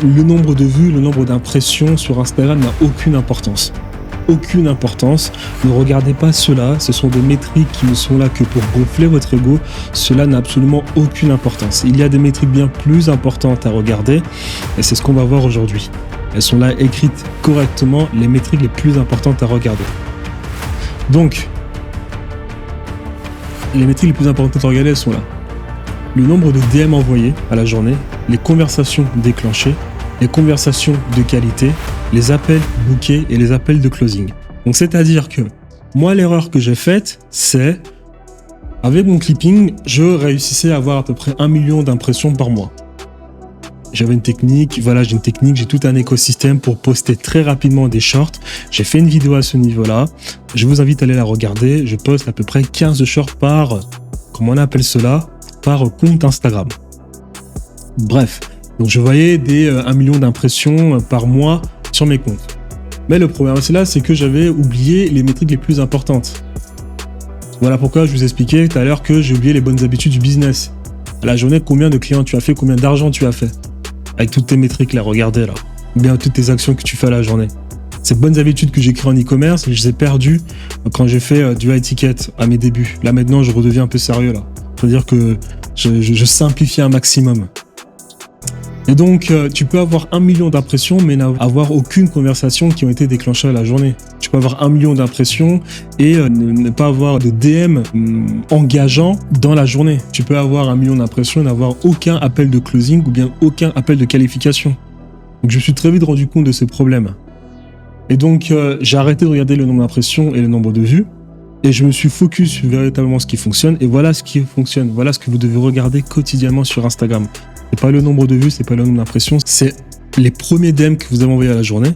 Le nombre de vues, le nombre d'impressions sur Instagram n'a aucune importance. Aucune importance. Ne regardez pas cela. Ce sont des métriques qui ne sont là que pour gonfler votre ego. Cela n'a absolument aucune importance. Il y a des métriques bien plus importantes à regarder et c'est ce qu'on va voir aujourd'hui. Elles sont là écrites correctement, les métriques les plus importantes à regarder. Donc, les métriques les plus importantes à regarder, elles sont là. Le nombre de DM envoyés à la journée, les conversations déclenchées, les conversations de qualité, les appels bookés et les appels de closing. Donc c'est-à-dire que moi l'erreur que j'ai faite, c'est avec mon clipping, je réussissais à avoir à peu près 1 million d'impressions par mois. J'avais une technique, voilà, j'ai tout un écosystème pour poster très rapidement des shorts. J'ai fait une vidéo à ce niveau-là. Je vous invite à aller la regarder. Je poste à peu près 15 shorts par, comment on appelle cela, par compte Instagram. Bref, donc je voyais des 1 million d'impressions par mois sur mes comptes. Mais le problème c'est là, c'est que j'avais oublié les métriques les plus importantes. Voilà pourquoi je vous expliquais tout à l'heure que j'ai oublié les bonnes habitudes du business. À la journée, combien de clients tu as fait, combien d'argent tu as fait. Avec toutes tes métriques là, regardez là. Ou bien toutes tes actions que tu fais à la journée. Ces bonnes habitudes que j'ai créées en e-commerce, je les ai perdues quand j'ai fait du high ticket à mes débuts. Là maintenant, je redeviens un peu sérieux là. C'est-à-dire que je simplifie un maximum. Et donc, tu peux avoir 1 million d'impressions, mais n'avoir aucune conversation qui ont été déclenchées à la journée. Tu peux avoir 1 million d'impressions et ne pas avoir de DM engageant dans la journée. Tu peux avoir 1 million d'impressions et n'avoir aucun appel de closing ou bien aucun appel de qualification. Donc, je me suis très vite rendu compte de ce problème. Et donc, j'ai arrêté de regarder le nombre d'impressions et le nombre de vues. Et je me suis focus sur véritablement ce qui fonctionne. Et voilà ce qui fonctionne. Voilà ce que vous devez regarder quotidiennement sur Instagram. C'est pas le nombre de vues, c'est pas le nombre d'impressions, c'est les premiers DM que vous avez envoyés à la journée.